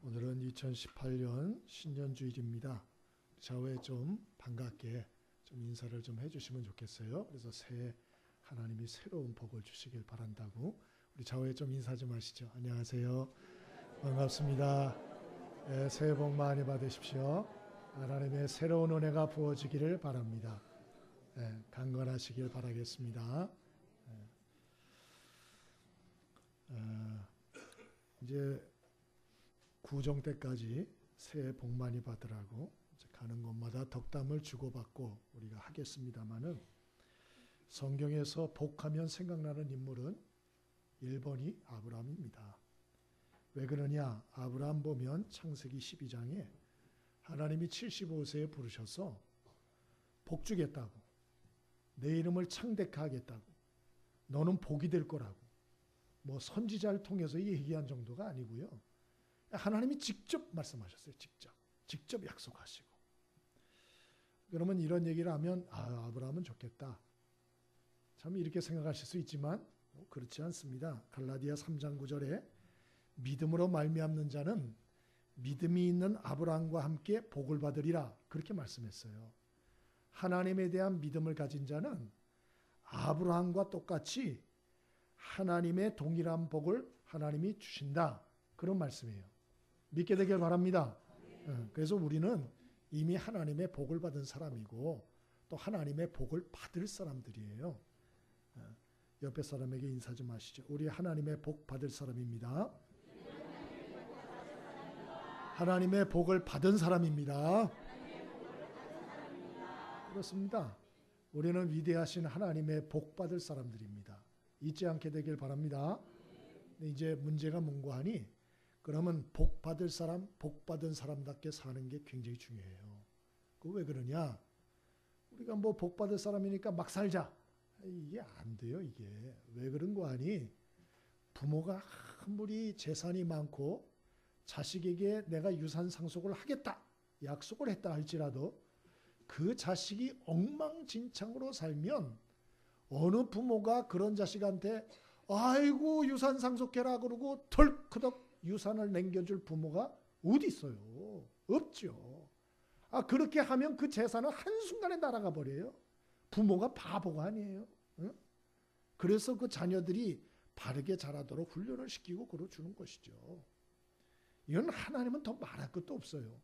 오늘은 2018년 신년주일입니다. 좌우에 좀 반갑게 좀 인사를 좀 해주시면 좋겠어요. 그래서 새해 하나님이 새로운 복을 주시길 바란다고 우리 좌우에 좀 인사 좀 하시죠. 안녕하세요. 반갑습니다. 네, 새해 복 많이 받으십시오. 하나님의 새로운 은혜가 부어지기를 바랍니다. 네, 강건하시길 바라겠습니다. 이제 구정 때까지 새해 복 많이 받으라고 가는 곳마다 덕담을 주고받고 우리가 하겠습니다마는 성경에서 복하면 생각나는 인물은 1번이 아브라함입니다. 왜 그러냐? 아브라함 보면 창세기 12장에 하나님이 75세에 부르셔서 복 주겠다고, 내 이름을 창대하겠다고, 너는 복이 될 거라고, 뭐 선지자를 통해서 얘기한 정도가 아니고요. 하나님이 직접 말씀하셨어요. 직접 약속하시고. 그러면 이런 얘기를 하면 아브라함은 좋겠다. 참 이렇게 생각하실 수 있지만 그렇지 않습니다. 갈라디아 3장 9절에 믿음으로 말미암는 자는 믿음이 있는 아브라함과 함께 복을 받으리라 그렇게 말씀했어요. 하나님에 대한 믿음을 가진 자는 아브라함과 똑같이 하나님의 동일한 복을 하나님이 주신다. 그런 말씀이에요. 믿게 되길 바랍니다. 그래서 우리는 이미 하나님의 복을 받은 사람이고 또 하나님의 복을 받을 사람들이에요. 옆에 사람에게 인사 좀 하시죠. 우리 하나님의 복 받을 사람입니다. 하나님의 복을 받은 사람입니다. 그렇습니다. 우리는 위대하신 하나님의 복 받을 사람들입니다. 잊지 않게 되길 바랍니다. 이제 문제가 문고하니 그러면 복 받을 사람, 복 받은 사람답게 사는 게 굉장히 중요해요. 그 왜 그러냐? 우리가 뭐 복 받을 사람이니까 막 살자. 이게 안 돼요, 이게. 왜 그런 거 아니? 부모가 아무리 재산이 많고 자식에게 내가 유산 상속을 하겠다, 약속을 했다 할지라도 그 자식이 엉망진창으로 살면 어느 부모가 그런 자식한테 아이고 유산 상속해라 그러고 털커덕 유산을 남겨줄 부모가 어디 있어요? 없죠. 그렇게 하면 그 재산은 한순간에 날아가 버려요. 부모가 바보가 아니에요. 응? 그래서 그 자녀들이 바르게 자라도록 훈련을 시키고 그러주는 것이죠. 이건 하나님은 더 말할 것도 없어요.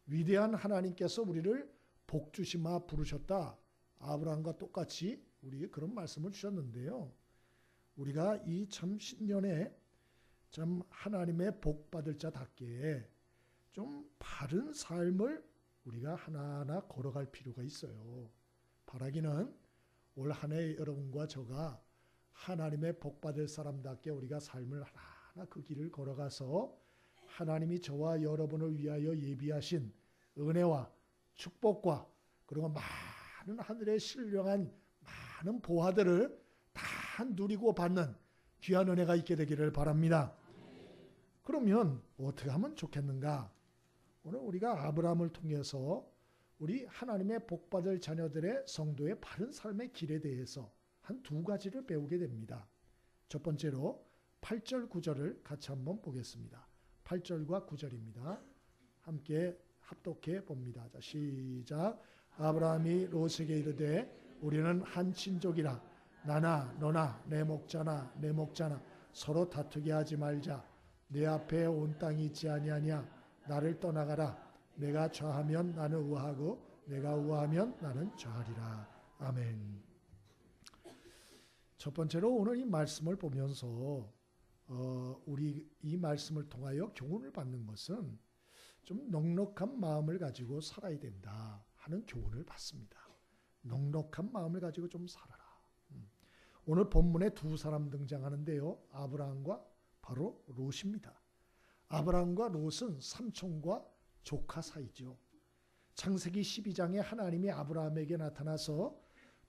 위대한 하나님께서 우리를 복 주시마 부르셨다. 아브라함과 똑같이 우리에게 그런 말씀을 주셨는데요. 우리가 이 참 신년에 참 하나님의 복 받을 자답게 좀 바른 삶을 우리가 하나하나 걸어갈 필요가 있어요. 바라기는 올 한 해 여러분과 저가 하나님의 복 받을 사람답게 우리가 삶을 하나하나 그 길을 걸어가서 하나님이 저와 여러분을 위하여 예비하신 은혜와 축복과 그리고 많은 하늘의 신령한 많은 보화들을 다 누리고 받는 귀한 은혜가 있게 되기를 바랍니다. 그러면 어떻게 하면 좋겠는가? 오늘 우리가 아브라함을 통해서 우리 하나님의 복받을 자녀들의 성도의 바른 삶의 길에 대해서 한 두 가지를 배우게 됩니다. 첫 번째로 8절 9절을 같이 한번 보겠습니다. 8절과 9절입니다. 함께 합독해 봅니다. 자, 시작. 아브라함이 롯에게 이르되 우리는 한 친족이라 나나 너나 내 목자나 내 목자나 서로 다투게 하지 말자. 내 앞에 온 땅이 있지 아니하냐. 나를 떠나가라. 내가 좌하면 나는 우하고 내가 우하면 나는 좌하리라. 아멘. 첫 번째로 오늘 이 말씀을 보면서 우리 이 말씀을 통하여 교훈을 받는 것은 좀 넉넉한 마음을 가지고 살아야 된다 하는 교훈을 받습니다. 넉넉한 마음을 가지고 좀 살아라. 오늘 본문에 두 사람 등장하는데요. 아브라함과 바로 롯입니다. 아브라함과 롯은 삼촌과 조카 사이죠. 창세기 12장에 하나님이 아브라함에게 나타나서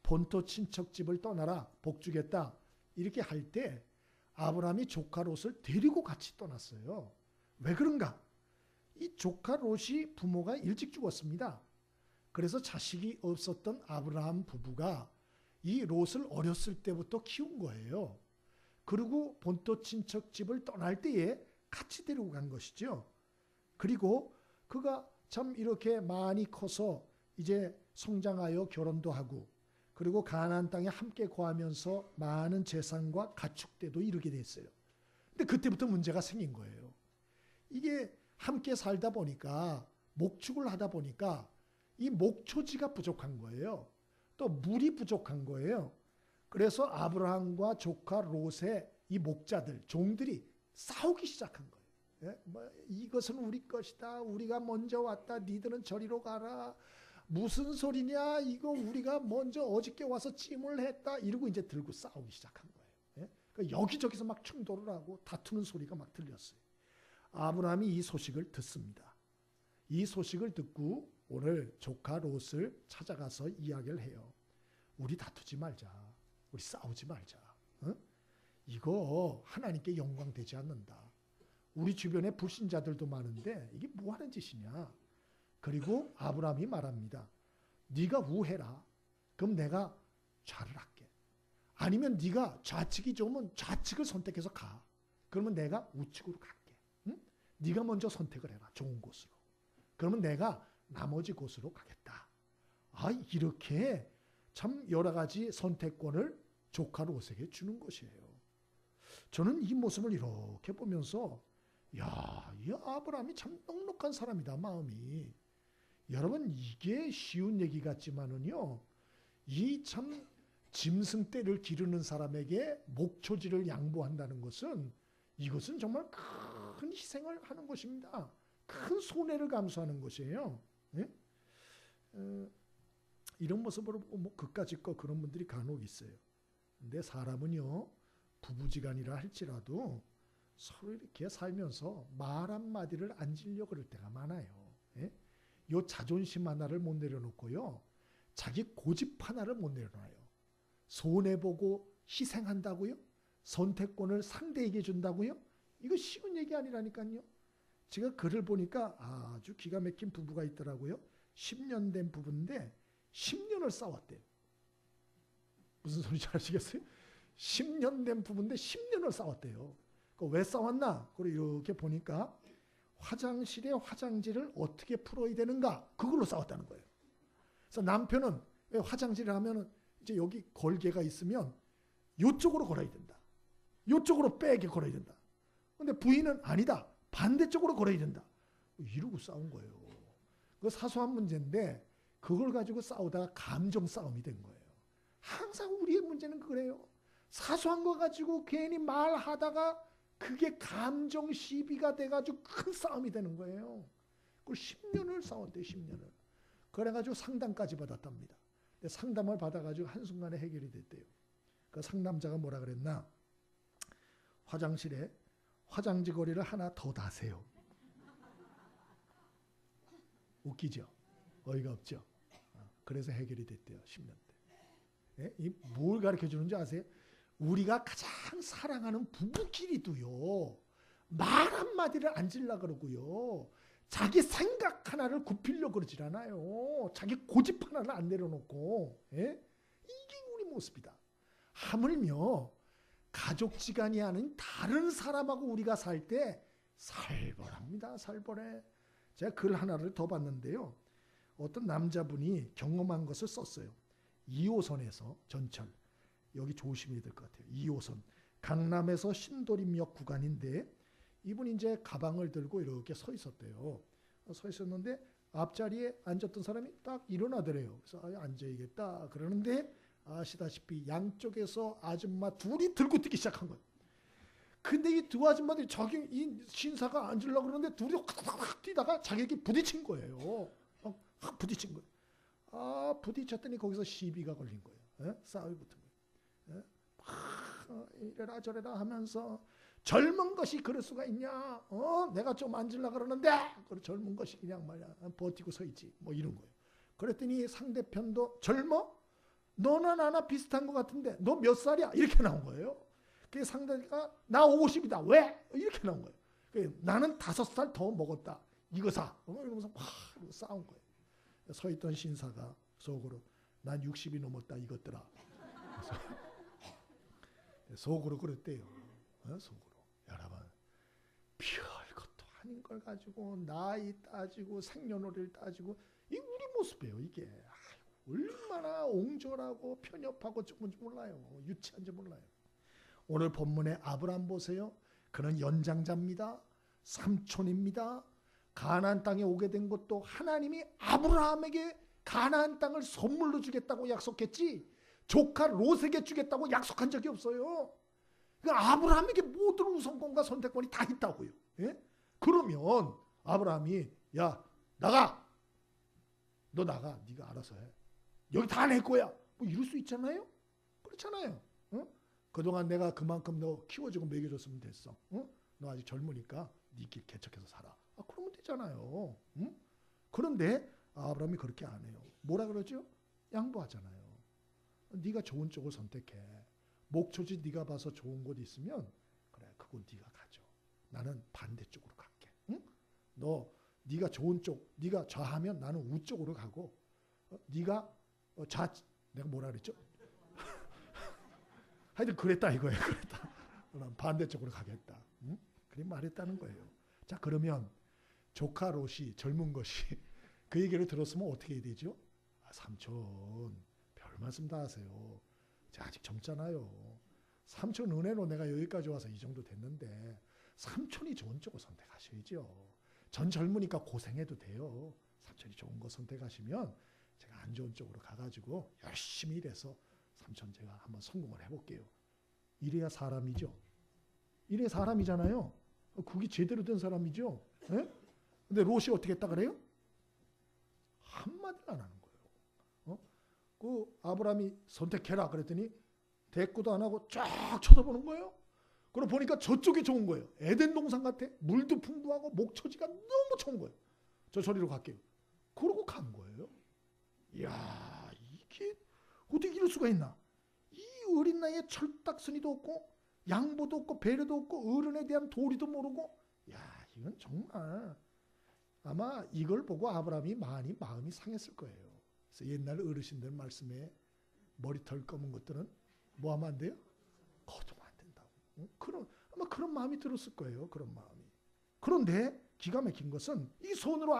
본토 친척집을 떠나라 복 주겠다 이렇게 할 때 아브라함이 조카 롯을 데리고 같이 떠났어요. 왜 그런가? 이 조카 롯이 부모가 일찍 죽었습니다. 그래서 자식이 없었던 아브라함 부부가 이 롯을 어렸을 때부터 키운 거예요. 그리고 본토 친척집을 떠날 때에 같이 데리고 간 것이죠. 그리고 그가 참 이렇게 많이 커서 이제 성장하여 결혼도 하고 그리고 가나안 땅에 함께 거하면서 많은 재산과 가축대도 이루게 됐어요. 근데 그때부터 문제가 생긴 거예요. 이게 함께 살다 보니까 목축을 하다 보니까 이 목초지가 부족한 거예요. 또 물이 부족한 거예요. 그래서 아브라함과 조카 롯의 이 목자들, 종들이 싸우기 시작한 거예요. 예? 뭐 이것은 우리 것이다. 우리가 먼저 왔다. 니들은 저리로 가라. 무슨 소리냐? 이거 우리가 먼저 어저께 와서 찜을 했다. 이러고 이제 들고 싸우기 시작한 거예요. 예? 그러니까 여기저기서 막 충돌을 하고 다투는 소리가 막 들렸어요. 아브라함이 이 소식을 듣습니다. 이 소식을 듣고 오늘 조카 롯을 찾아가서 이야기를 해요. 우리 다투지 말자. 우리 싸우지 말자. 어? 이거 하나님께 영광 되지 않는다. 우리 주변에 불신자들도 많은데 이게 뭐 하는 짓이냐. 그리고 아브라함이 말합니다. 네가 우해라. 그럼 내가 좌를 할게. 아니면 네가 좌측이 좋으면 좌측을 선택해서 가. 그러면 내가 우측으로 갈게. 응? 네가 먼저 선택을 해라. 좋은 곳으로. 그러면 내가 나머지 곳으로 가겠다. 아, 이렇게 참 여러 가지 선택권을 조카 롯에게 주는 것이에요. 저는 이 모습을 이렇게 보면서 야, 이 아브라함이 참 똑똑한 사람이다, 마음이. 여러분, 이게 쉬운 얘기 같지만은요, 이 참 짐승 떼를 기르는 사람에게 목초지를 양보한다는 것은 이것은 정말 큰 희생을 하는 것입니다. 큰 손해를 감수하는 것이에요. 예? 이런 모습으로 뭐 그까짓 거 그런 분들이 간혹 있어요. 근데 사람은요, 부부지간이라 할지라도 서로 이렇게 살면서 말 한마디를 안 지려고 그럴 때가 많아요. 예? 요 자존심 하나를 못 내려놓고요. 자기 고집 하나를 못 내려놔요. 손해보고 희생한다고요? 선택권을 상대에게 준다고요? 이거 쉬운 얘기 아니라니까요. 제가 글을 보니까 아주 기가 막힌 부부가 있더라고요. 10년 된 부부인데 10년을 싸웠대요. 무슨 소리인지 아시겠어요? 10년 된 부부인데 10년을 싸웠대요. 왜 싸웠나? 그리고 이렇게 보니까 화장실의 화장지를 어떻게 풀어야 되는가? 그걸로 싸웠다는 거예요. 그래서 남편은 왜 화장실을 하면 이제 여기 걸개가 있으면 이쪽으로 걸어야 된다. 이쪽으로 빼게 걸어야 된다. 근데 부인은 아니다. 반대쪽으로 걸어야 된다. 이러고 싸운 거예요. 그 사소한 문제인데 그걸 가지고 싸우다가 감정 싸움이 된 거예요. 항상 우리의 문제는 그래요. 사소한 거 가지고 괜히 말하다가 그게 감정 시비가 돼가지고 큰 싸움이 되는 거예요. 그걸 10년을 싸웠대요. 10년을. 그래가지고 상담까지 받았답니다. 근데 상담을 받아가지고 한순간에 해결이 됐대요. 그 상담자가 뭐라 그랬나? 화장실에 화장지 거리를 하나 더 다세요. 웃기죠? 어이가 없죠? 그래서 해결이 됐대요. 10년 때. 예? 뭘 가르쳐 주는지 아세요? 우리가 가장 사랑하는 부부끼리도요. 말 한마디를 안 질라 그러고요. 자기 생각 하나를 굽히려고 그러질 않아요. 자기 고집 하나를 안 내려놓고. 예? 이게 우리 모습이다. 하물며 가족지간이 아닌 다른 사람하고 우리가 살 때 살벌합니다. 살벌해. 제가 글 하나를 더 봤는데요. 어떤 남자분이 경험한 것을 썼어요. 2호선에서 전철. 여기 조심해야 될 것 같아요. 2호선. 강남에서 신도림역 구간인데 이분이 이제 가방을 들고 이렇게 서 있었대요. 서 있었는데 앞자리에 앉았던 사람이 딱 일어나더래요. 그래서 앉아야겠다 그러는데 아시다시피 양쪽에서 아줌마 둘이 들고 뛰기 시작한 거예요. 근데 이 두 아줌마들이 자기 이 신사가 앉으려고 그러는데 둘이 확 뛰다가 자기에게 부딪힌 거예요. 확 부딪힌 거예요. 부딪혔더니 거기서 시비가 걸린 거예요. 예? 싸움이 붙은 거예요. 예? 막 이래라 저래라 하면서 젊은 것이 그럴 수가 있냐? 내가 좀 앉으려고 그러는데 그 젊은 것이 그냥 말이야 버티고 서 있지. 뭐 이런 거예요. 그랬더니 상대편도 젊어? 너나 나나 비슷한 것 같은데 너 몇 살이야? 이렇게 나온 거예요. 그 상대가 나 50이다. 왜? 이렇게 나온 거예요. 나는 5살 더 먹었다. 이거 사. 이러면서 막 싸운 거예요. 서 있던 신사가 속으로 난 60이 넘었다 이것들아. 속으로 그랬대요. 속으로. 여러분 별것도 아닌 걸 걸 가지고 나이 따지고 생년월일 따지고 이 우리 모습이에요. 이게 얼마나 옹졸하고 편협하고 조금인지 몰라요. 유치한지 몰라요. 오늘 본문의 아브라함 보세요. 그는 연장자입니다. 삼촌입니다. 가나안 땅에 오게 된 것도 하나님이 아브라함에게 가나안 땅을 선물로 주겠다고 약속했지 조카 롯에게 주겠다고 약속한 적이 없어요. 그러니까 아브라함에게 모든 우선권과 선택권이 다 있다고요. 예? 그러면 아브라함이 야 나가, 너 나가, 네가 알아서 해, 여기 다 내 거야, 뭐 이럴 수 있잖아요. 그렇잖아요. 어? 그동안 내가 그만큼 너 키워주고 먹여줬으면 됐어. 어? 너 아직 젊으니까 네 길 개척해서 살아. 그러면 되잖아요. 응? 그런데 아브라함이 그렇게 안 해요. 뭐라 그러죠? 양보하잖아요. 네가 좋은 쪽을 선택해. 목초지 네가 봐서 좋은 곳 있으면 그래, 그건 네가 가져. 나는 반대쪽으로 갈게. 응? 네가 좋은 쪽, 네가 좌하면 나는 우쪽으로 가고, 네가 내가 뭐라 그랬죠? 하여튼 그랬다 이거예요. 그랬다. 난 반대쪽으로 가겠다. 응? 그렇게 말했다는 거예요. 자, 그러면 조카 롯이 젊은 것이 그 얘기를 들었으면 어떻게 해야 되죠? 삼촌 별 말씀 다 하세요. 제가 아직 젊잖아요. 삼촌 은혜로 내가 여기까지 와서 이 정도 됐는데 삼촌이 좋은 쪽을 선택하셔야죠. 전 젊으니까 고생해도 돼요. 삼촌이 좋은 거 선택하시면 제가 안 좋은 쪽으로 가가지고 열심히 일해서 삼촌 제가 한번 성공을 해볼게요. 이래야 사람이죠. 이래야 사람이잖아요. 그게 제대로 된 사람이죠. 예? 근데 롯이 어떻게 했다 그래요? 한마디를 안 하는 거예요. 그 아브라함이 선택해라 그랬더니 대꾸도 안 하고 쫙 쳐다보는 거예요. 그러고 보니까 저쪽이 좋은 거예요. 에덴 동산 같아. 물도 풍부하고 목초지가 너무 좋은 거예요. 저 저리로 갈게요. 그러고 간 거예요. 이야, 이게 어떻게 이럴 수가 있나? 이 어린 나이에 철딱서니도 없고 양보도 없고 배려도 없고 어른에 대한 도리도 모르고, 야, 이건 정말 아마 이걸 보고 아브라함이 많이 마음이 상했을 거예요. 그래서 옛날 어르신들 말씀에 머리털 검은 것들은 뭐 하면 안 돼요? 거두면 안 된다고. 아마 그런 마음이 들었을 거예요. 그런 마음이. 그런데 기가 막힌 것은 이 손으로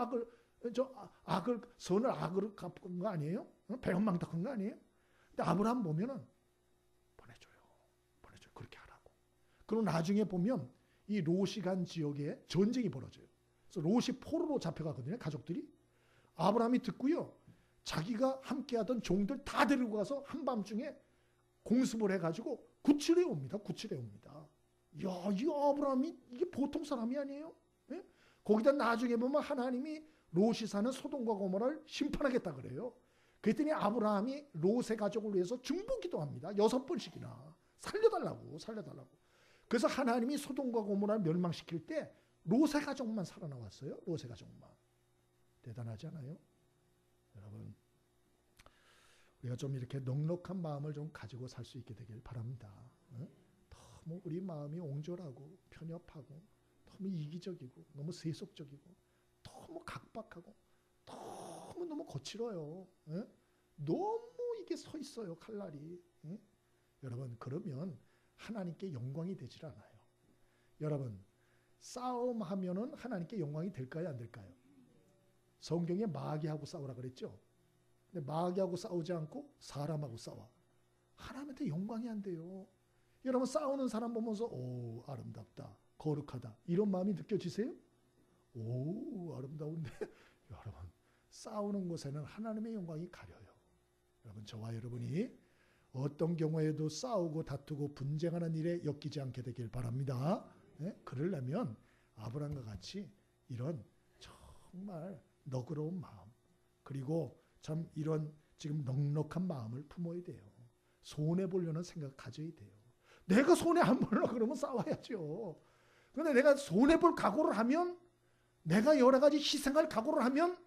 선을 악으로 갚은 거 아니에요? 배은망덕한 거 아니에요? 근데 아브라함 보면은 보내줘요. 그렇게 하라고. 그리고 나중에 보면 이 롯이 간 지역에 전쟁이 벌어져요. 그래서 롯이 포로로 잡혀가거든요. 가족들이. 아브라함이 듣고요. 자기가 함께하던 종들 다 데리고 가서 한밤중에 공습을 해가지고 구출해 옵니다. 이야, 이 아브라함이 이게 보통 사람이 아니에요. 예? 거기다 나중에 보면 하나님이 롯이 사는 소돔과 고모라를 심판하겠다 그래요. 그랬더니 아브라함이 롯의 가족을 위해서 중보기도 합니다. 6번씩이나 살려달라고. 그래서 하나님이 소돔과 고모라를 멸망시킬 때 롯의 가족만 살아나왔어요. 롯의 가족만. 대단하지 않아요? 여러분, 우리가 좀 이렇게 넉넉한 마음을 좀 가지고 살 수 있게 되길 바랍니다. 너무 우리 마음이 옹졸하고 편협하고 너무 이기적이고 너무 세속적이고 너무 각박하고 너무 거칠어요. 너무 이게 서 있어요. 칼날이. 여러분, 그러면 하나님께 영광이 되질 않아요. 여러분, 싸움하면은 하나님께 영광이 될까요? 안 될까요? 성경에 마귀하고 싸우라 그랬죠. 근데 마귀하고 싸우지 않고 사람하고 싸워. 하나님한테 영광이 안 돼요. 여러분, 싸우는 사람 보면서 오, 아름답다, 거룩하다, 이런 마음이 느껴지세요? 오, 아름다운데 여러분, 싸우는 곳에는 하나님의 영광이 가려요. 여러분, 저와 여러분이 어떤 경우에도 싸우고 다투고 분쟁하는 일에 엮이지 않게 되길 바랍니다. 그러려면 아브라함과 같이 이런 정말 너그러운 마음, 그리고 참 이런 지금 넉넉한 마음을 품어야 돼요. 손해보려는 생각 가져야 돼요. 내가 손해 안 보려고 그러면 싸워야죠. 그런데 내가 손해볼 각오를 하면, 내가 여러 가지 희생할 각오를 하면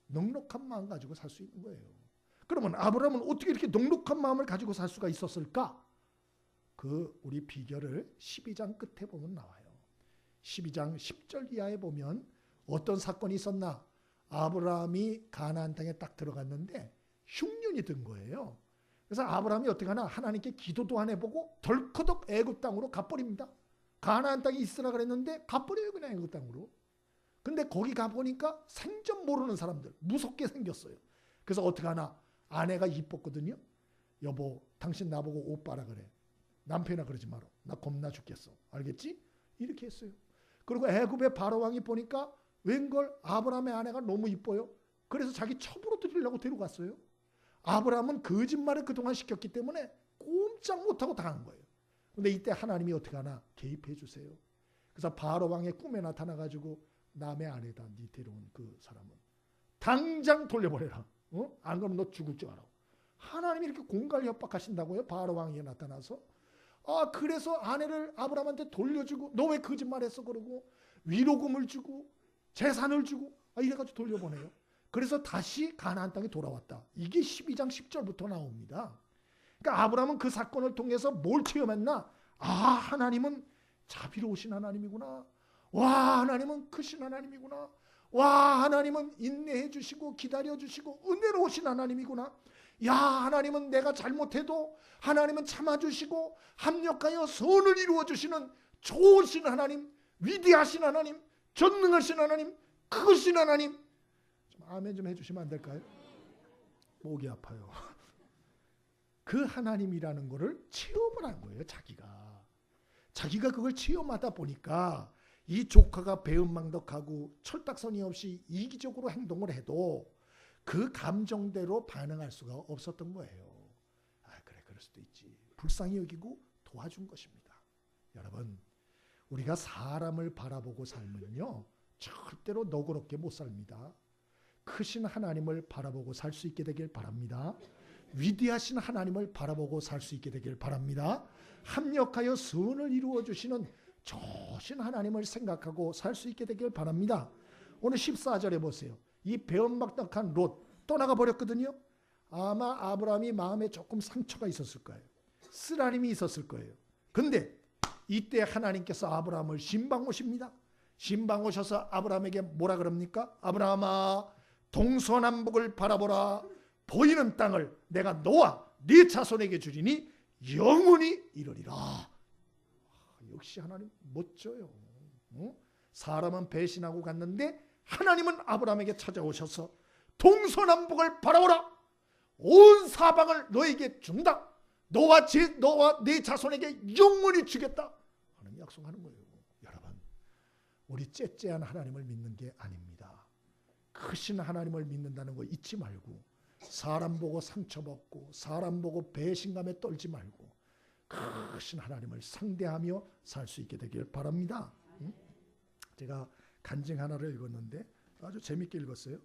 넉넉한 마음 가지고 살 수 있는 거예요. 그러면 아브라함은 어떻게 이렇게 넉넉한 마음을 가지고 살 수가 있었을까? 우리 비결을 12장 끝에 보면 나와요. 12장 10절 이하에 보면 어떤 사건이 있었나? 아브라함이 가나안 땅에 딱 들어갔는데 흉년이 든 거예요. 그래서 아브라함이 어떻게 하나? 하나님께 기도도 안 해보고 덜커덕 애굽 땅으로 가버립니다. 가나안 땅에 있으라 그랬는데 가버려요, 그냥 애굽 땅으로. 근데 거기 가보니까 생전 모르는 사람들, 무섭게 생겼어요. 그래서 어떻게 하나, 아내가 이뻤거든요. 여보, 당신 나보고 오빠라 그래. 남편이나 그러지 마라. 나 겁나 죽겠어. 알겠지? 이렇게 했어요. 그리고 애굽의 바로왕이 보니까 웬걸 아브라함의 아내가 너무 이뻐요. 그래서 자기 첩으로 드리려고 데려갔어요. 아브라함은 거짓말을 그동안 시켰기 때문에 꼼짝 못하고 당한 거예요. 근데 이때 하나님이 어떻게 하나, 개입해 주세요. 그래서 바로왕의 꿈에 나타나가지고 남의 아내다, 네 데려온 그 사람은 당장 돌려보내라. 안 그러면 너 죽을 줄 알아. 하나님이 이렇게 공갈 협박하신다고요? 바로왕이 나타나서. 그래서 아내를 아브라함한테 돌려주고, 너 왜 거짓말했어? 그러고 위로금을 주고 재산을 주고 이래가지고 돌려보내요. 그래서 다시 가나안 땅에 돌아왔다. 이게 12장 10절부터 나옵니다. 그러니까 아브라함은 그 사건을 통해서 뭘 체험했나? 하나님은 자비로우신 하나님이구나. 와, 하나님은 크신 하나님이구나. 와, 하나님은 인내해 주시고 기다려 주시고 은혜로우신 하나님이구나. 야, 하나님은 내가 잘못해도 하나님은 참아주시고 합력하여 선을 이루어 주시는 좋으신 하나님, 위대하신 하나님, 전능하신 하나님, 크신 하나님. 좀 아멘 좀 해주시면 안 될까요? 목이 아파요. 그 하나님이라는 거를 체험을 한 거예요. 자기가 그걸 체험하다 보니까 이 조카가 배은망덕하고 철딱서니 없이 이기적으로 행동을 해도 그 감정대로 반응할 수가 없었던 거예요. 그래, 그럴 수도 있지. 불쌍히 여기고 도와준 것입니다. 여러분, 우리가 사람을 바라보고 살면요, 절대로 너그럽게 못 삽니다. 크신 하나님을 바라보고 살 수 있게 되길 바랍니다. 위대하신 하나님을 바라보고 살 수 있게 되길 바랍니다. 합력하여 선을 이루어 주시는 좋으신 하나님을 생각하고 살 수 있게 되길 바랍니다. 오늘 14절에 보세요. 이 배은망덕한 롯 떠나가 버렸거든요. 아마 아브라함이 마음에 조금 상처가 있었을 거예요. 쓰라림이 있었을 거예요. 근데 이때 하나님께서 아브라함을 신방 오십니다. 신방 오셔서 아브라함에게 뭐라 그럽니까? 아브라함아, 동서남북을 바라보라. 보이는 땅을 내가 너와 네 자손에게 주리니 영원히 이르리라. 역시 하나님 멋져요. 사람은 배신하고 갔는데 하나님은 아브라함에게 찾아오셔서 동서남북을 바라보라. 온 사방을 너에게 준다. 너와 네 자손에게 영원히 주겠다. 하나님 약속하는 거예요. 여러분, 우리 째째한 하나님을 믿는 게 아닙니다. 크신 하나님을 믿는다는 거 잊지 말고, 사람 보고 상처받고 사람 보고 배신감에 떨지 말고 크신 하나님을 상대하며 살 수 있게 되길 바랍니다. 제가 간증 하나를 읽었는데 아주 재밌게 읽었어요.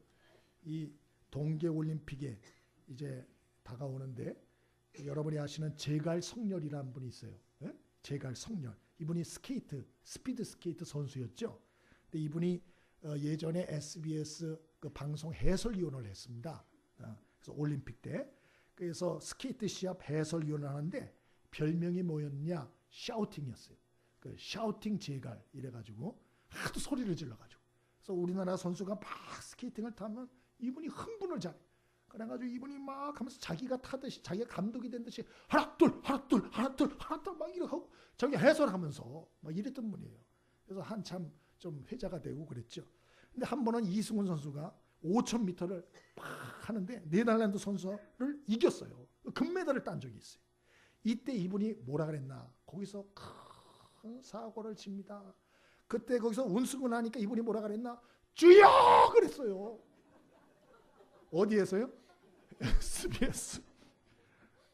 이 동계올림픽에 이제 다가오는데 여러분이 아시는 제갈 성렬이라는 분이 있어요. 제갈 성렬. 이분이 스피드 스케이트 선수였죠. 근데 이분이 예전에 SBS 그 방송 해설위원을 했습니다. 그래서 올림픽 때. 그래서 스케이트 시합 해설위원을 하는데 별명이 뭐였냐? 샤우팅이었어요. 그 샤우팅 제갈 이래가지고 하도 소리를 질러가지고. 그래서 우리나라 선수가 막 스케이팅을 타면 이분이 흥분을 잘해. 그래가지고 이분이 막 하면서 자기가 타듯이, 자기가 감독이 된 듯이 하나 둘 막 이렇게 하고 자기 해설하면서 막 이랬던 분이에요. 그래서 한참 좀 회자가 되고 그랬죠. 근데 한 번은 이승훈 선수가 5000m를 막 하는데 네덜란드 선수를 이겼어요. 금메달을 딴 적이 있어요. 이때 이분이 뭐라 그랬나? 거기서 큰 사고를 칩니다. 그때 거기서 운수고 나니까 이분이 뭐라 그랬나? 주여! 그랬어요. 어디에서요?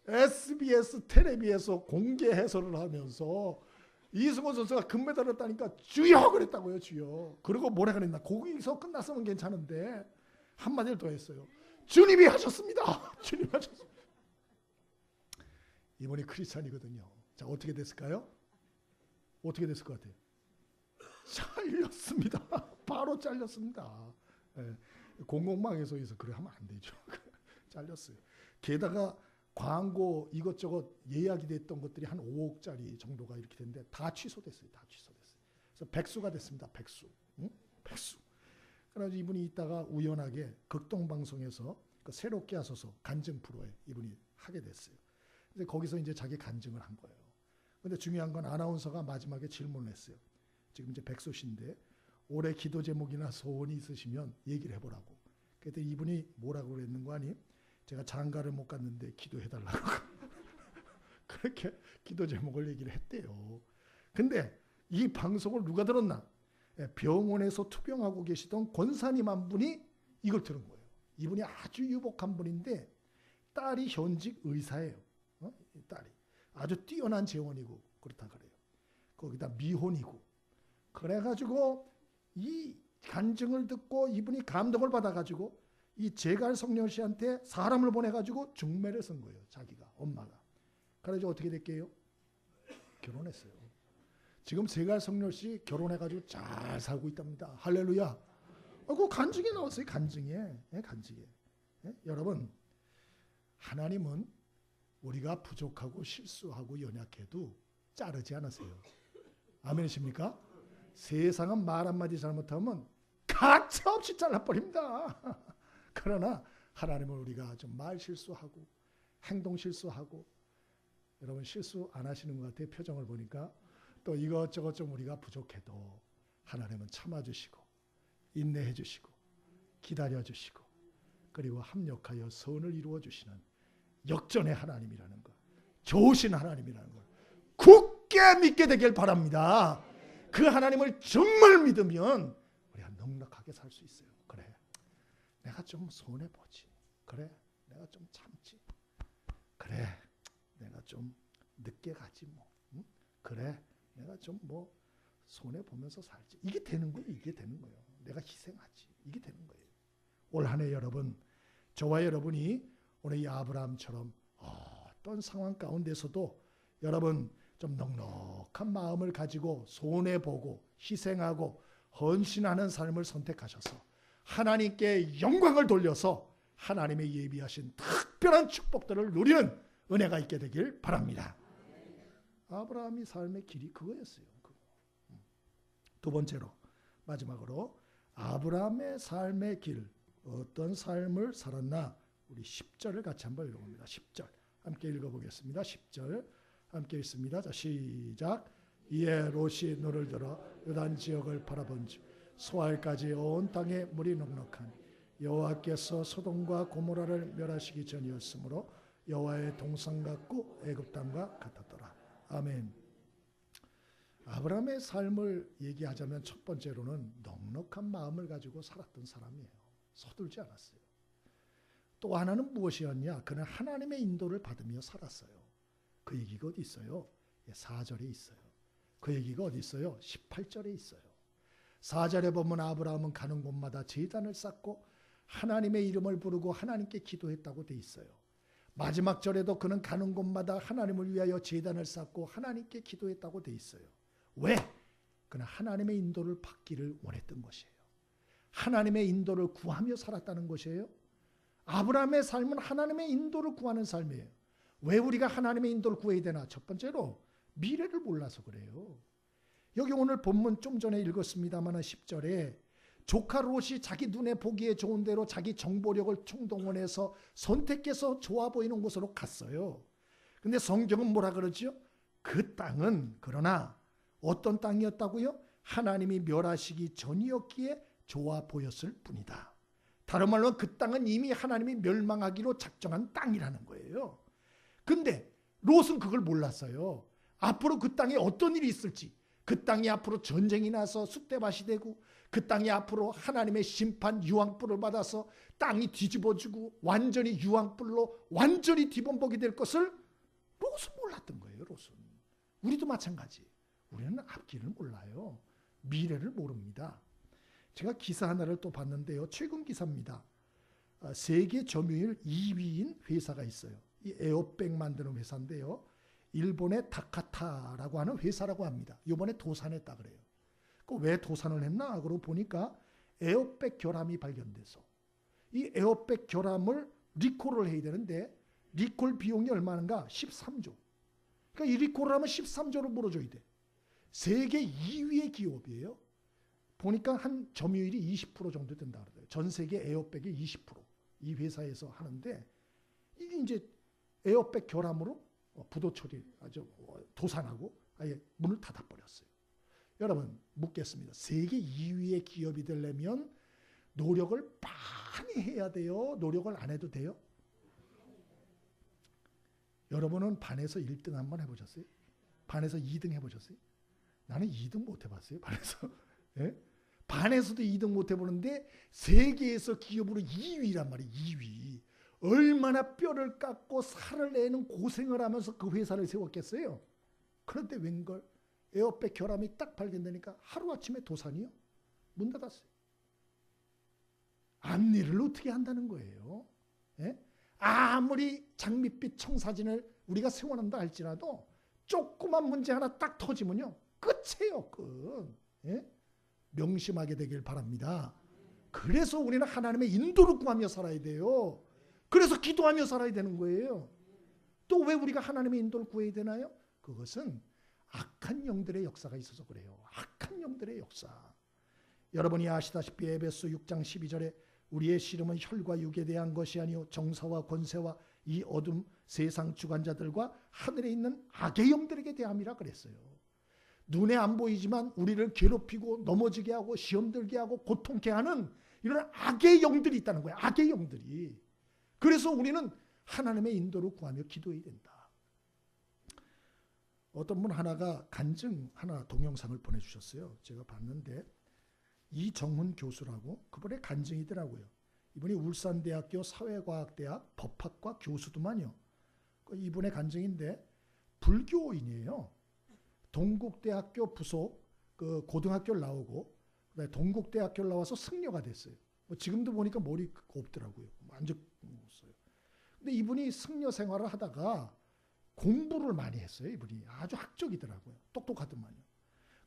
SBS 텔레비에서 공개 해설을 하면서 이승훈 선수가 금메달을 따니까 주여! 그랬다고요. 주여. 그리고 뭐라 그랬나? 거기서 끝났으면 괜찮은데 한마디를 더 했어요. 주님이 하셨습니다. 주님이 하셨습니다. 이분이 크리스찬이거든요. 자, 어떻게 됐을까요? 어떻게 됐을 것 같아요? 잘렸습니다. 바로 잘렸습니다. 네. 공공방에서 그래 하면 안 되죠. 잘렸어요. 게다가 광고 이것저것 예약이 됐던 것들이 한 5억짜리 정도가 이렇게 됐는데 다 취소됐어요. 다 취소됐어요. 그래서 백수가 됐습니다. 백수. 응? 백수. 그래서 이분이 있다가 우연하게 극동방송에서 그 새롭게 하소서 간증 프로에 이분이 하게 됐어요. 근데 거기서 이제 자기 간증을 한 거예요. 근데 중요한 건 아나운서가 마지막에 질문을 했어요. 지금 이제 백수신데 올해 기도 제목이나 소원이 있으시면 얘기를 해보라고. 그때 이분이 뭐라고 그랬는 거 아니? 제가 장가를 못 갔는데 기도해달라고. 그렇게 기도 제목을 얘기를 했대요. 근데 이 방송을 누가 들었나? 병원에서 투병하고 계시던 권사님 한 분이 이걸 들은 거예요. 이분이 아주 유복한 분인데 딸이 현직 의사예요. 딸이 아주 뛰어난 재원이고 그렇다 그래요. 거기다 미혼이고. 그래가지고 이 간증을 듣고 이분이 감동을 받아가지고 이 제갈 성령 씨한테 사람을 보내가지고 중매를 쓴 거예요. 자기가, 엄마가. 그래서 어떻게 됐게요? 결혼했어요. 지금 제갈 성령 씨 결혼해가지고 잘 살고 있답니다. 할렐루야. 그 간증에 나왔어요. 간증에. 간증에. 여러분, 하나님은 우리가 부족하고 실수하고 연약해도 자르지 않으세요. 아멘이십니까? 세상은 말 한마디 잘못하면 가차없이 잘라버립니다. 그러나 하나님은 우리가 좀 말 실수하고 행동 실수하고, 여러분 실수 안 하시는 것 같아요. 표정을 보니까. 또 이것저것 좀 우리가 부족해도 하나님은 참아주시고 인내해 주시고 기다려 주시고 그리고 합력하여 선을 이루어 주시는 역전의 하나님이라는 것, 좋으신 하나님이라는 걸 굳게 믿게 되길 바랍니다. 그 하나님을 정말 믿으면 우리가 넉넉하게 살 수 있어요. 그래, 내가 좀 손해보지. 그래, 내가 좀 참지. 그래, 내가 좀 늦게 가지 뭐. 응? 그래, 내가 좀 뭐 손해보면서 살지. 이게 되는 거예요. 이게 되는 거예요. 내가 희생하지. 이게 되는 거예요. 올 한 해 여러분, 저와 여러분이 오늘 이 아브라함처럼 어떤 상황 가운데서도 여러분 좀 넉넉한 마음을 가지고 손해보고 희생하고 헌신하는 삶을 선택하셔서 하나님께 영광을 돌려서 하나님의 예비하신 특별한 축복들을 누리는 은혜가 있게 되길 바랍니다. 아브라함이 삶의 길이 그거였어요. 두 번째로, 마지막으로 아브라함의 삶의 길, 어떤 삶을 살았나? 우리 10절을 같이 한번 읽어봅니다. 10절 함께 읽어보겠습니다. 10절 함께 읽습니다. 자, 시작. 이에 롯이 노를 들어 요단 지역을 바라본즉 소알까지 온 땅에 물이 넉넉하니 여호와께서 소돔과 고모라를 멸하시기 전이었으므로 여호와의 동상 같고 애굽 땅과 같았더라. 아멘. 아브라함의 삶을 얘기하자면 첫 번째로는 넉넉한 마음을 가지고 살았던 사람이에요. 서툴지 않았어요. 또 하나는 무엇이었냐? 그는 하나님의 인도를 받으며 살았어요. 그 얘기가 어디 있어요? 4절에 있어요. 그 얘기가 어디 있어요? 18절에 있어요. 4절에 보면 아브라함은 가는 곳마다 제단을 쌓고 하나님의 이름을 부르고 하나님께 기도했다고 돼 있어요. 마지막 절에도 그는 가는 곳마다 하나님을 위하여 제단을 쌓고 하나님께 기도했다고 돼 있어요. 왜? 그는 하나님의 인도를 받기를 원했던 것이에요. 하나님의 인도를 구하며 살았다는 것이에요. 아브라함의 삶은 하나님의 인도를 구하는 삶이에요. 왜 우리가 하나님의 인도를 구해야 되나? 첫 번째로 미래를 몰라서 그래요. 여기 오늘 본문 좀 전에 읽었습니다만 10절에 조카 롯이 자기 눈에 보기에 좋은 대로 자기 정보력을 총동원해서 선택해서 좋아 보이는 곳으로 갔어요. 근데 성경은 뭐라 그러죠? 그 땅은 그러나 어떤 땅이었다고요? 하나님이 멸하시기 전이었기에 좋아 보였을 뿐이다. 다른 말로 그 땅은 이미 하나님이 멸망하기로 작정한 땅이라는 거예요. 근데 롯은 그걸 몰랐어요. 앞으로 그 땅에 어떤 일이 있을지, 그 땅이 앞으로 전쟁이 나서 쑥대밭이 되고 그 땅이 앞으로 하나님의 심판 유황불을 받아서 땅이 뒤집어지고 완전히 유황불로 완전히 뒤범벅이 될 것을 롯은 몰랐던 거예요. 롯은. 우리도 마찬가지. 우리는 앞길을 몰라요. 미래를 모릅니다. 제가 기사 하나를 또 봤는데요. 최근 기사입니다. 세계 점유율 2위인 회사가 있어요. 이 에어백 만드는 회사인데요. 일본의 다카타라고 하는 회사라고 합니다. 이번에 도산했다 그래요. 왜 도산을 했나? 그러고 보니까 에어백 결함이 발견돼서 이 에어백 결함을 리콜을 해야 되는데 리콜 비용이 얼마인가? 13조. 그러니까 이 리콜을 하면 13조를 물어줘야 돼. 세계 2위의 기업이에요. 보니까 한 점유율이 20% 정도 된다 그래요. 전 세계 에어백의 20%. 이 회사에서 하는데 이게 이제 에어백 결함으로 부도 처리, 아주 도산하고 아예 문을 닫아버렸어요. 여러분 묻겠습니다. 세계 2위의 기업이 되려면 노력을 많이 해야 돼요? 노력을 안 해도 돼요? 여러분은 반에서 1등 한번 해보셨어요? 반에서 2등 해보셨어요? 나는 2등 못 해봤어요. 반에서. 예? 반에서도 2등 못 해보는데 세계에서 기업으로 2위란 말이에요. 2위. 얼마나 뼈를 깎고 살을 내는 고생을 하면서 그 회사를 세웠겠어요. 그런데 웬걸 에어백 결함이 딱 발견되니까 하루아침에 도산이요. 문 닫았어요. 앞일을 어떻게 한다는 거예요. 예? 아무리 장밋빛 청사진을 우리가 세워놓는다 할지라도 조그만 문제 하나 딱 터지면요. 끝이에요. 끝. 예? 명심하게 되길 바랍니다. 그래서 우리는 하나님의 인도를 구하며 살아야 돼요. 그래서 기도하며 살아야 되는 거예요. 또 왜 우리가 하나님의 인도를 구해야 되나요? 그것은 악한 영들의 역사가 있어서 그래요. 악한 영들의 역사. 여러분이 아시다시피 에베소 6장 12절에 우리의 씨름은 혈과 육에 대한 것이 아니요 정사와 권세와 이 어둠 세상 주관자들과 하늘에 있는 악의 영들에게 대함이라 그랬어요. 눈에 안 보이지만 우리를 괴롭히고 넘어지게 하고 시험 들게 하고 고통케 하는 이런 악의 영들이 있다는 거예요. 악의 영들이. 그래서 우리는 하나님의 인도를 구하며 기도해야 된다. 어떤 분 하나가 간증 하나 동영상을 보내주셨어요. 제가 봤는데 이정훈 교수라고 그분의 간증이더라고요. 이분이 울산대학교 사회과학대학 법학과 교수도만요. 이분의 간증인데 불교인이에요. 동국대학교 부속 그 고등학교를 나오고 동국대학교를 나와서 승려가 됐어요. 지금도 보니까 머리가 없더라고요. 완전 없어요. 근데 이분이 승려 생활을 하다가 공부를 많이 했어요. 이분이 아주 학적이더라고요. 똑똑하더만요.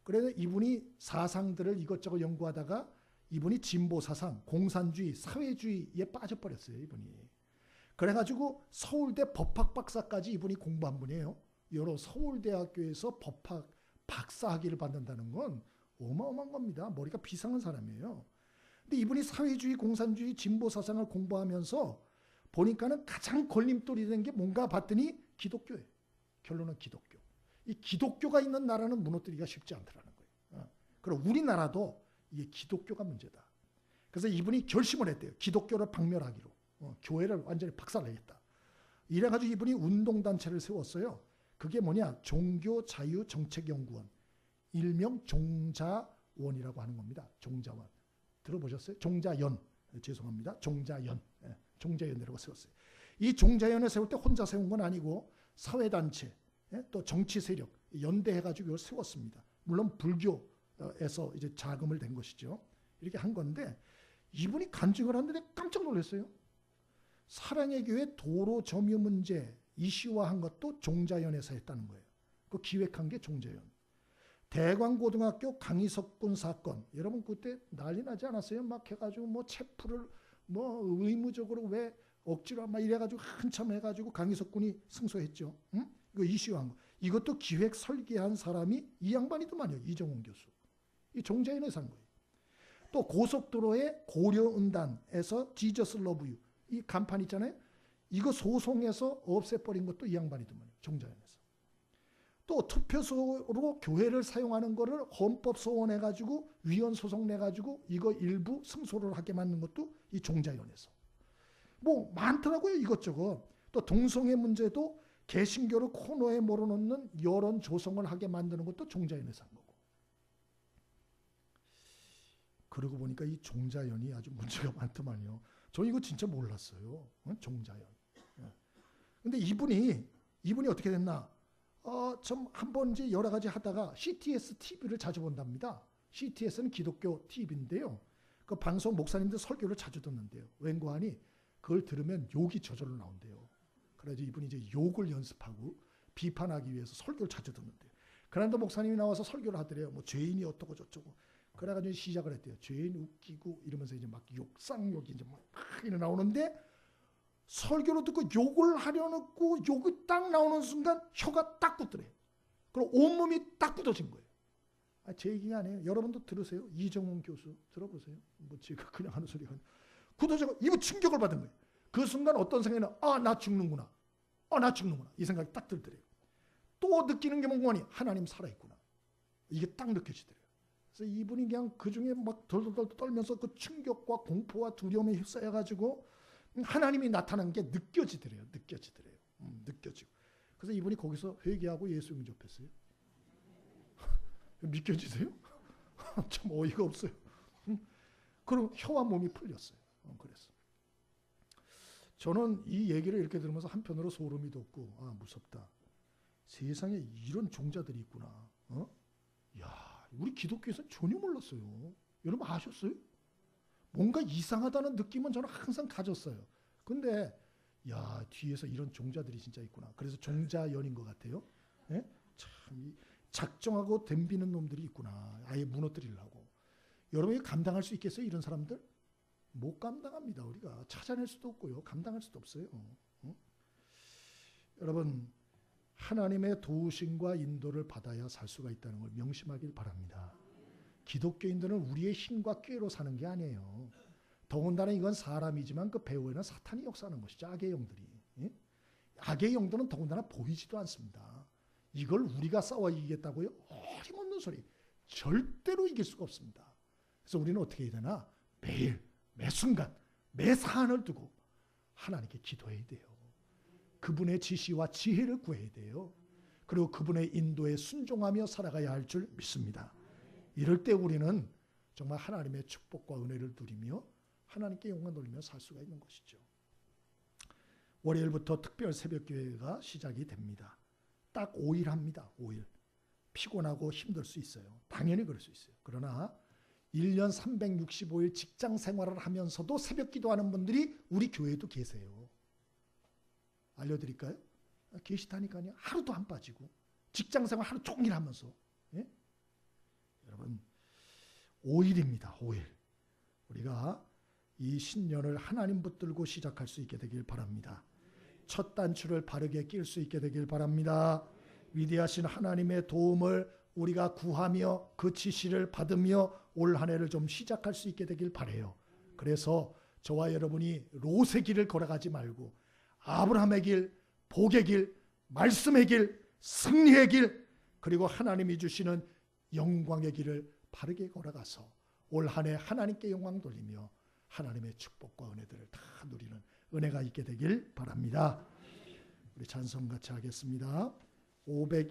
그래서 이분이 사상들을 이것저것 연구하다가 이분이 진보 사상, 공산주의, 사회주의에 빠져버렸어요. 이분이. 그래가지고 서울대 법학 박사까지 이분이 공부한 분이에요. 여러 서울대학교에서 법학 박사학위를 받는다는 건 어마어마한 겁니다. 머리가 비상한 사람이에요. 근데 이분이 사회주의, 공산주의, 진보 사상을 공부하면서 보니까는 가장 걸림돌이 된 게 뭔가 봤더니 기독교예요. 결론은 기독교. 이 기독교가 있는 나라는 무너뜨리기가 쉽지 않더라는 거예요. 그리고 우리나라도 이게 기독교가 문제다. 그래서 이분이 결심을 했대요. 기독교를 박멸하기로. 교회를 완전히 박살내겠다. 이래가지고 이분이 운동단체를 세웠어요. 그게 뭐냐? 종교자유정책연구원. 일명 종자원이라고 하는 겁니다. 종자원. 들어보셨어요? 종자연. 죄송합니다. 종자연. 종자연이라고 세웠어요. 이 종자연을 세울 때 혼자 세운 건 아니고 사회단체, 또 정치 세력 연대해가지고 이걸 세웠습니다. 물론 불교에서 이제 자금을 댄 것이죠. 이렇게 한 건데 이분이 간증을 하는데 깜짝 놀랐어요. 사랑의 교회 도로 점유 문제 이슈화한 것도 종자연에서 했다는 거예요. 그 기획한 게 종자연. 대광고등학교 강희석군 사건. 여러분 그때 난리 나지 않았어요? 막 해가지고 뭐 체포를 뭐 의무적으로 왜 억지로 막 이래가지고 한참 해가지고 강희석군이 승소했죠. 응? 이거 이슈한 거. 이것도 기획 설계한 사람이 이 양반이더만요. 이정훈 교수. 이 종자연에서 한 거예요. 또 고속도로의 고려은단에서 지저스 러브 유. 이 간판 있잖아요. 이거 소송해서 없애버린 것도 이 양반이더만요. 종자연에서. 또 투표소로 교회를 사용하는 거를 헌법 소원해가지고 위헌 소송 내가지고 이거 일부 승소를 하게 만든 것도 이 종자연에서. 뭐 많더라고요. 이것저것. 또 동성애 문제도 개신교를 코너에 몰아넣는 여론 조성을 하게 만드는 것도 종자연에서 한 거고. 그러고 보니까 이 종자연이 아주 문제가 많더만요. 저 이거 진짜 몰랐어요. 종자연. 근데 이분이 어떻게 됐나? 좀 한번 이제 여러 가지 하다가 CTS TV를 자주 본답니다. CTS는 기독교 TV인데요. 그 방송 목사님들 설교를 자주 듣는데요. 웬고하니 그걸 들으면 욕이 저절로 나온대요. 그래서 이분이 이제 욕을 연습하고 비판하기 위해서 설교를 자주 듣는데요. 그런데 목사님이 나와서 설교를 하더래요. 뭐 죄인이 어떻고 저쩌고. 그래가지고 시작을 했대요. 죄인 웃기고 이러면서 이제 막 욕상욕이 이제 막 나오는데 설교를 듣고 욕을 하려놓고 욕이 딱 나오는 순간 혀가 딱 굳더래요. 그리고 온몸이 딱 굳어진 거예요. 제 얘기가 아니에요. 여러분도 들으세요. 이정훈 교수 들어보세요. 뭐 제가 그냥 하는 소리가 아니에요. 굳어져서 이거 충격을 받은 거예요. 그 순간 어떤 생각이 나? 나 죽는구나. 나 죽는구나. 이 생각이 딱 들더래요. 또 느끼는 게 뭔가 하나님 살아있구나. 이게 딱 느껴지더래요. 그래서 이분이 그냥 그 중에 막 덜덜덜 떨면서 그 충격과 공포와 두려움에 휩싸여가지고 하나님이 나타난 게 느껴지더래요. 느껴지고. 그래서 이분이 거기서 회개하고 예수 영접했어요. 믿겨지세요? 참 어이가 없어요. 그럼 혀와 몸이 풀렸어요. 그래서 저는 이 얘기를 이렇게 들으면서 한편으로 소름이 돋고 무섭다. 세상에 이런 종자들이 있구나. 야, 우리 기독교에서는 전혀 몰랐어요. 여러분 아셨어요? 뭔가 이상하다는 느낌은 저는 항상 가졌어요. 근데 야, 뒤에서 이런 종자들이 진짜 있구나. 그래서 종자연인 것 같아요. 예? 참 작정하고 덤비는 놈들이 있구나. 아예 무너뜨리려고. 여러분이 감당할 수 있겠어요? 이런 사람들? 못 감당합니다. 우리가 찾아낼 수도 없고요. 감당할 수도 없어요. 여러분 하나님의 도우심과 인도를 받아야 살 수가 있다는 걸 명심하길 바랍니다. 기독교인들은 우리의 힘과 꾀로 사는 게 아니에요. 더군다나 이건 사람이지만 그 배후에는 사탄이 역사하는 것이죠. 악의 영들이. 예? 악의 영들은 더군다나 보이지도 않습니다. 이걸 우리가 싸워 이기겠다고요? 어림없는 소리. 절대로 이길 수가 없습니다. 그래서 우리는 어떻게 해야 되나? 매일, 매 순간, 매 사안을 두고 하나님께 기도해야 돼요. 그분의 지시와 지혜를 구해야 돼요. 그리고 그분의 인도에 순종하며 살아가야 할 줄 믿습니다. 이럴 때 우리는 정말 하나님의 축복과 은혜를 누리며 하나님께 영광 돌리며 살 수가 있는 것이죠. 월요일부터 특별 새벽기회가 시작이 됩니다. 딱 5일 합니다. 5일. 피곤하고 힘들 수 있어요. 당연히 그럴 수 있어요. 그러나 1년 365일 직장 생활을 하면서도 새벽 기도하는 분들이 우리 교회에도 계세요. 알려드릴까요? 계시다니까요. 하루도 안 빠지고 직장 생활 하루 종일 하면서. 예? 여러분 5일입니다. 5일. 우리가 이 신년을 하나님 붙들고 시작할 수 있게 되길 바랍니다. 첫 단추를 바르게 낄 수 있게 되길 바랍니다. 위대하신 하나님의 도움을 우리가 구하며 그 지시를 받으며 올 한 해를 좀 시작할 수 있게 되길 바라요. 그래서 저와 여러분이 롯의 길을 걸어가지 말고 아브라함의 길, 복의 길, 말씀의 길, 승리의 길, 그리고 하나님이 주시는 영광의 길을 바르게 걸어가서 올 한 해 하나님께 영광 돌리며 하나님의 축복과 은혜들을 다 누리는 은혜가 있게 되길 바랍니다. 우리 찬송 같이 하겠습니다. 500